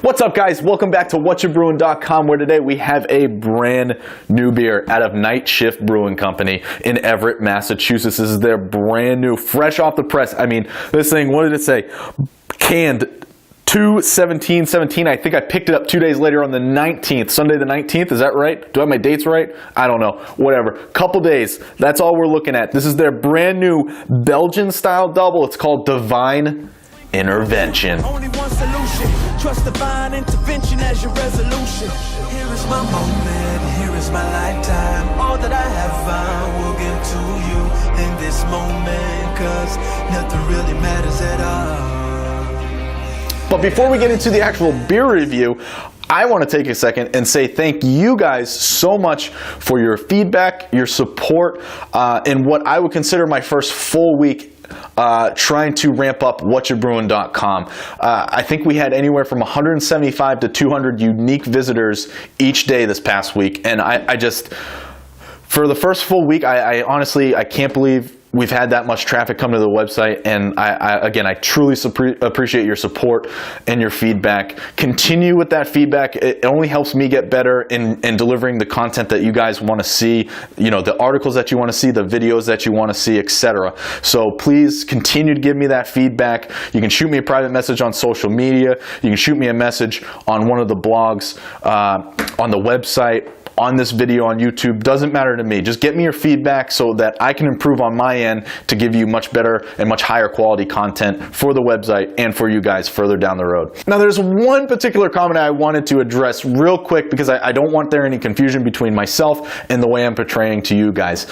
What's up, guys? Welcome back to whatchabrewing.com, where today we have a brand new beer out of Night Shift Brewing Company in Everett, Massachusetts. This is their brand new, fresh off the press. I mean, this thing, what did it say? Canned 2/17/17. I think I picked it up 2 days later on the 19th, Sunday the 19th. Is that right? Do I have my dates right? I don't know. Whatever. Couple days. That's all we're looking at. This is their brand new Belgian style double. It's called Divine Intervention. Only one solution. Trust divine intervention as your resolution. Here is my moment, here is my lifetime. All that I have found will give to you in this moment, cause nothing really matters at all. But before we get into the actual beer review, I want to take a second and say thank you guys so much for your feedback, your support, in what I would consider my first full week trying to ramp up whatchabrewing.com. I think we had anywhere from 175 to 200 unique visitors each day this past week, and I just, for the first full week, I honestly, I can't believe we've had that much traffic come to the website, and again, I truly appreciate your support and your feedback. Continue with that feedback. It only helps me get better in delivering the content that you guys want to see, you know, the articles that you want to see, the videos that you want to see, etc. So please continue to give me that feedback. You can shoot me a private message on social media. You can shoot me a message on one of the blogs, on the website, on this video on YouTube. Doesn't matter to me. Just get me your feedback so that I can improve on my end to give you much better and much higher quality content for the website and for you guys further down the road. Now, there's one particular comment I wanted to address real quick because I don't want there any confusion between myself and the way I'm portraying to you guys.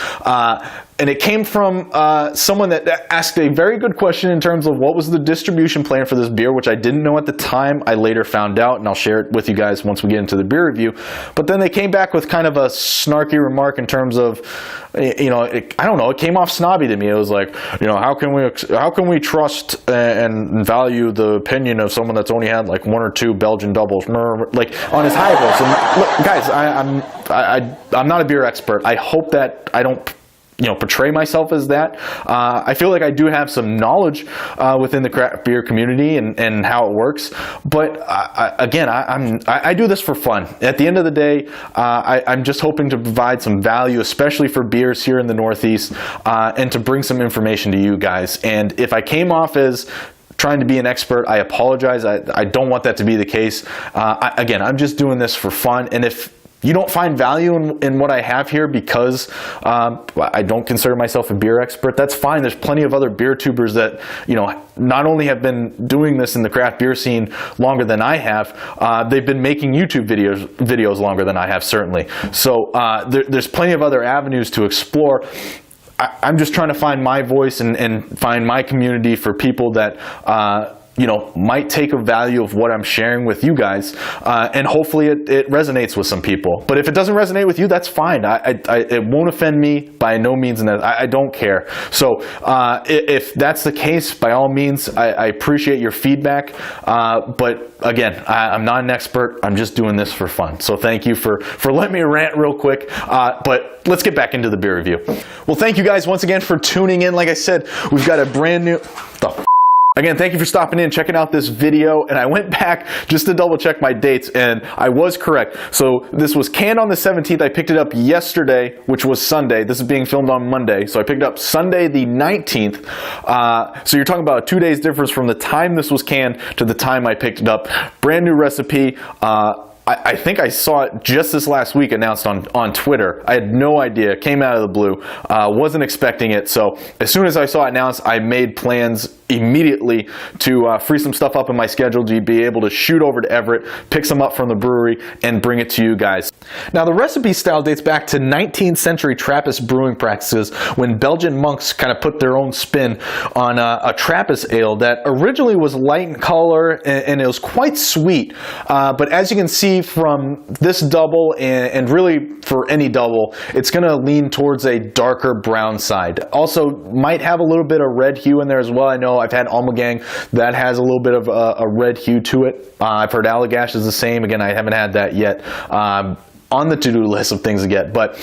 And it came from someone that asked a very good question in terms of what was the distribution plan for this beer, which I didn't know at the time. I later found out, and I'll share it with you guys once we get into the beer review. But then they came back with kind of a snarky remark in terms of, you know, I don't know, it came off snobby to me. It was like, you know, how can we trust and value the opinion of someone that's only had like one or two Belgian doubles, like on his high votes? And look, guys, I'm not a beer expert. I hope that I don't, you know, portray myself as that. I feel like I do have some knowledge within the craft beer community and how it works. But again, I do this for fun. At the end of the day, I'm just hoping to provide some value, especially for beers here in the Northeast, and to bring some information to you guys. And if I came off as trying to be an expert, I apologize. I don't want that to be the case. Again, I'm just doing this for fun. And if you don't find value in what I have here because I don't consider myself a beer expert, that's fine. There's plenty of other beer tubers that, you know, not only have been doing this in the craft beer scene longer than I have, they've been making YouTube videos longer than I have, certainly. So there's plenty of other avenues to explore. I'm just trying to find my voice and find my community for people that you know, might take a value of what I'm sharing with you guys, and hopefully it resonates with some people. But if it doesn't resonate with you, that's fine. It won't offend me by no means, and I don't care. So if that's the case, by all means, I appreciate your feedback. But again, I'm not an expert. I'm just doing this for fun. So thank you for letting me rant real quick. But let's get back into the beer review. Well, thank you guys once again for tuning in. Like I said, we've got a brand new... Again, thank you for stopping in, checking out this video, and I went back just to double check my dates, and I was correct. So this was canned on the 17th. I picked it up yesterday, which was Sunday. This is being filmed on Monday, so I picked it up Sunday the 19th. So you're talking about a 2 days difference from the time this was canned to the time I picked it up. Brand new recipe. I think I saw it just this last week announced on Twitter. I had no idea. It came out of the blue. Wasn't expecting it. So as soon as I saw it announced, I made plans immediately to free some stuff up in my schedule to be able to shoot over to Everett, pick some up from the brewery, and bring it to you guys. Now, the recipe style dates back to 19th century Trappist brewing practices when Belgian monks kind of put their own spin on a Trappist ale that originally was light in color and it was quite sweet. But as you can see from this double and really for any double, it's going to lean towards a darker brown side. Also, might have a little bit of red hue in there as well. I know I've had Almagang that has a little bit of a red hue to it. I've heard Allagash is the same. Again, I haven't had that yet. On the to-do list of things to get, but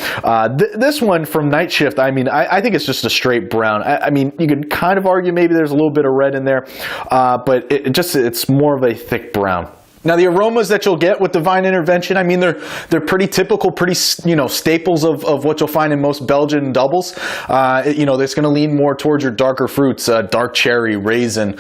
this one from Night Shift, I mean, I think it's just a straight brown. I mean, you could kind of argue maybe there's a little bit of red in there, but it's more of a thick brown. Now, the aromas that you'll get with Divine Intervention, I mean, they're pretty typical, pretty, staples of what you'll find in most Belgian doubles. It's going to lean more towards your darker fruits, dark cherry, raisin,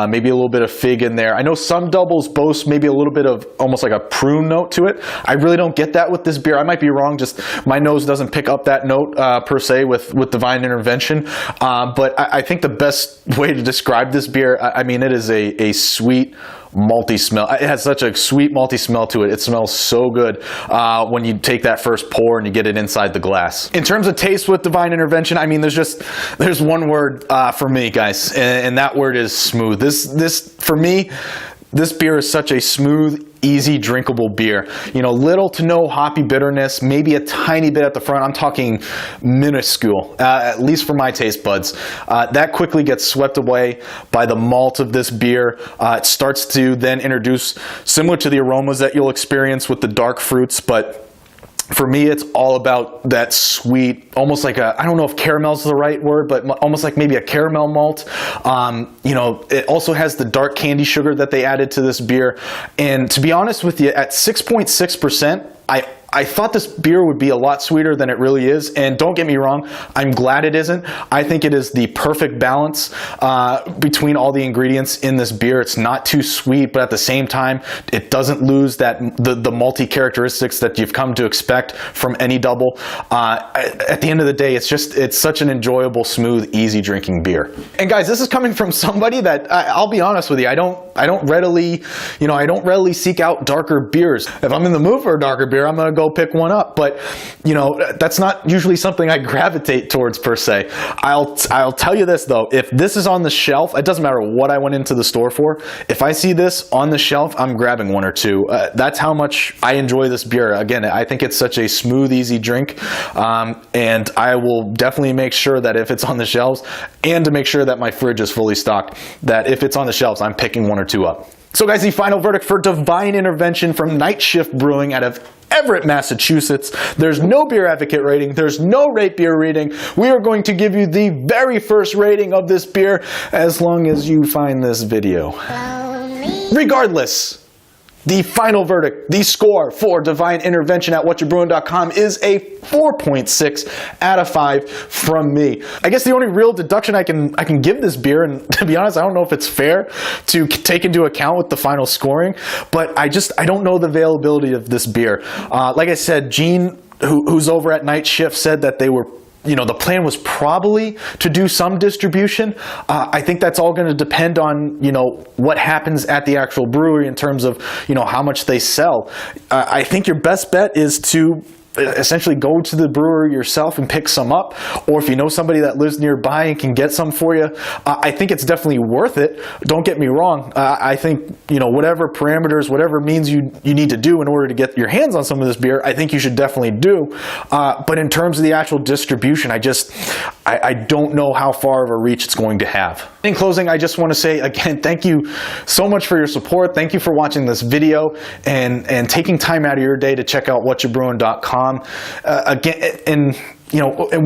maybe a little bit of fig in there. I know some doubles boast maybe a little bit of almost like a prune note to it. I really don't get that with this beer. I might be wrong, just my nose doesn't pick up that note per se with Divine Intervention. But I think the best way to describe this beer, I mean, it is a sweet, malty smell. It has such a sweet malty smell to it. It smells so good when you take that first pour and you get it inside the glass. In terms of taste with Divine Intervention, I mean, there's one word for me, guys, and that word is smooth. For me, this beer is such a smooth, easy drinkable beer. Little to no hoppy bitterness, maybe a tiny bit at the front. I'm talking minuscule, at least for my taste buds. That quickly gets swept away by the malt of this beer. It starts to then introduce, similar to the aromas that you'll experience with the dark fruits, but for me, it's all about that sweet, almost like I don't know if caramel is the right word, but almost like maybe a caramel malt. It also has the dark candy sugar that they added to this beer. And to be honest with you, at 6.6%, I thought this beer would be a lot sweeter than it really is, and don't get me wrong, I'm glad it isn't. I think it is the perfect balance between all the ingredients in this beer. It's not too sweet, but at the same time, it doesn't lose the malty characteristics that you've come to expect from any double. At the end of the day, it's such an enjoyable, smooth, easy drinking beer. And guys, this is coming from somebody that I'll be honest with you, I don't readily seek out darker beers. If I'm in the mood for a darker beer, I'm gonna go pick one up, but that's not usually something I gravitate towards per se. I'll tell you this though, if this is on the shelf, it doesn't matter what I went into the store for, if I see this on the shelf, I'm grabbing one or two. That's how much I enjoy this beer. Again, I think it's such a smooth, easy drink, and I will definitely make sure that if it's on the shelves, and to make sure that my fridge is fully stocked, that if it's on the shelves, I'm picking one or two up. So guys, the final verdict for Divine Intervention from Night Shift Brewing out of Everett, Massachusetts. There's no beer advocate rating. There's no rate beer rating. We are going to give you the very first rating of this beer as long as you find this video. Regardless, the final verdict, the score for Divine Intervention at whatyourbrewing.com is a 4.6 out of 5 from me. I guess the only real deduction I can give this beer, and to be honest, I don't know if it's fair to take into account with the final scoring, but I don't know the availability of this beer. Like I said, Gene, who's over at Night Shift, said that they were the plan was probably to do some distribution. I think that's all going to depend on, what happens at the actual brewery in terms of, how much they sell. I think your best bet is to essentially go to the brewery yourself and pick some up, or if you know somebody that lives nearby and can get some for you, I think it's definitely worth it. Don't get me wrong. I think, whatever parameters, whatever means you need to do in order to get your hands on some of this beer, I think you should definitely do. But in terms of the actual distribution, I don't know how far of a reach it's going to have. In closing, I just want to say again, thank you so much for your support. Thank you for watching this video and taking time out of your day to check out whatyourbrewing.com. Again, and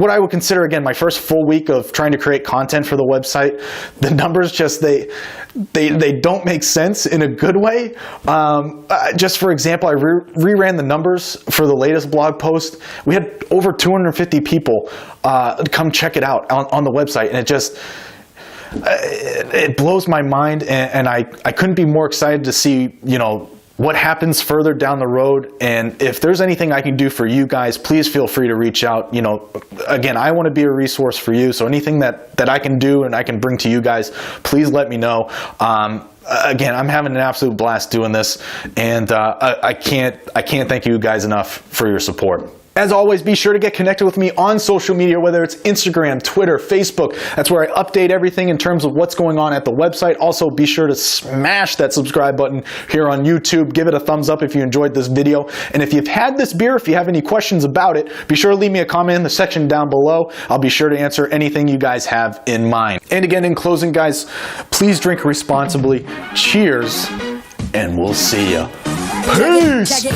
what I would consider, again, my first full week of trying to create content for the website, the numbers they don't make sense in a good way. Just for example, I reran the numbers for the latest blog post. We had over 250 people come check it out on the website, and it blows my mind, and I couldn't be more excited to see, what happens further down the road. And if there's anything I can do for you guys, please feel free to reach out. Again, I want to be a resource for you. So anything that I can do and I can bring to you guys, please let me know. Again, I'm having an absolute blast doing this, and I can't thank you guys enough for your support. As always, be sure to get connected with me on social media, whether it's Instagram, Twitter, Facebook. That's where I update everything in terms of what's going on at the website. Also, be sure to smash that subscribe button here on YouTube. Give it a thumbs up if you enjoyed this video. And if you've had this beer, if you have any questions about it, be sure to leave me a comment in the section down below. I'll be sure to answer anything you guys have in mind. And again, in closing, guys, please drink responsibly. Cheers, and we'll see ya. Peace!